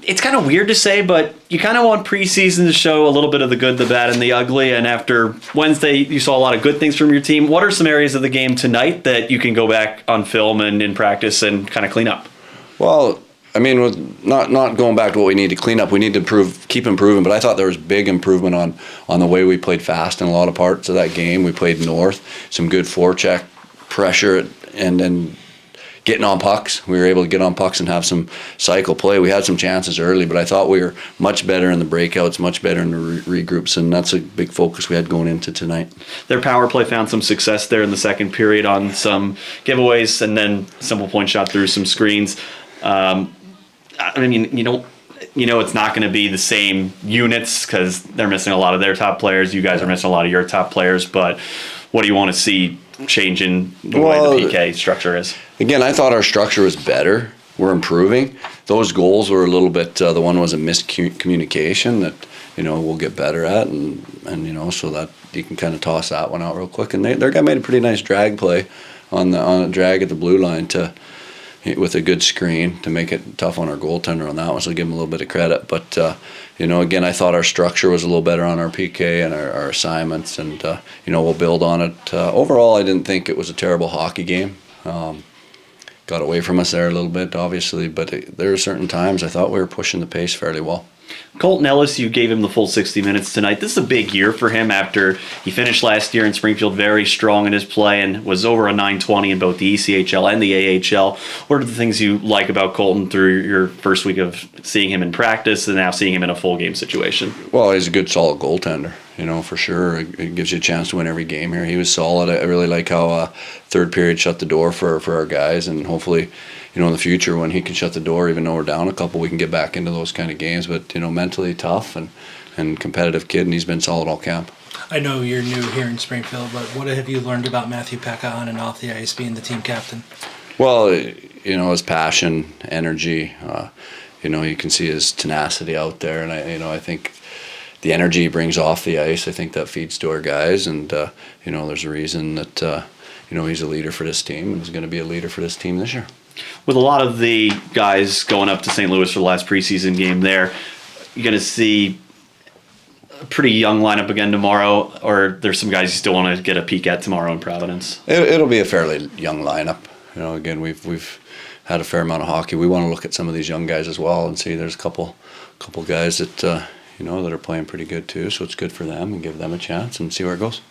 it's kind of weird to say, but you kind of want preseason to show a little bit of the good, the bad, and the ugly. And after Wednesday, you saw a lot of good things from your team. What are some areas of the game tonight that you can go back on film and in practice and kind of clean up? Well, I mean, with not going back to what we need to clean up, we need to keep improving. But I thought there was big improvement on the way we played fast in a lot of parts of that game. We played north, some good forecheck pressure, and then getting on pucks. We were able to get on pucks and have some cycle play. We had some chances early, but I thought we were much better in the breakouts, much better in the regroups, and that's a big focus we had going into tonight. Their power play found some success there in the second period on some giveaways and then simple point shot through some screens. I mean, you know it's not going to be the same units because they're missing a lot of their top players. You guys are missing a lot of your top players, but what do you want to see change in the way the PK structure is? Again, I thought our structure was better. We're improving. Those goals were a little bit, the one was a miscommunication that, we'll get better at, and so that you can kind of toss that one out real quick. And their guy made a pretty nice drag play on a drag at the blue line with a good screen to make it tough on our goaltender on that one, so give him a little bit of credit. But, again, I thought our structure was a little better on our PK and our assignments, and, we'll build on it. Overall, I didn't think it was a terrible hockey game. Got away from us there a little bit, obviously, but there are certain times I thought we were pushing the pace fairly well. Colton Ellis, you gave him the full 60 minutes tonight. This is a big year for him after he finished last year in Springfield very strong in his play and was over a 920 in both the ECHL and the AHL. What are the things you like about Colton through your first week of seeing him in practice and now seeing him in a full game situation? Well, he's a good, solid goaltender, for sure. It gives you a chance to win every game here. He was solid. I really like how third period shut the door for our guys, and hopefully, in the future when he can shut the door, even though we're down a couple, we can get back into those kind of games. But, mentally tough and competitive kid, and he's been solid all camp. I know you're new here in Springfield, but what have you learned about Matthew Pekka on and off the ice being the team captain? Well, his passion, energy, you can see his tenacity out there, and I think the energy he brings off the ice, I think that feeds to our guys, and, there's a reason that, he's a leader for this team and he's going to be a leader for this team this year. With a lot of the guys going up to St. Louis for the last preseason game there, you're going to see a pretty young lineup again tomorrow, or there's some guys you still want to get a peek at tomorrow in Providence? It'll be a fairly young lineup. Again, we've had a fair amount of hockey. We want to look at some of these young guys as well and see there's a couple guys that, that are playing pretty good too, so it's good for them and give them a chance and see where it goes.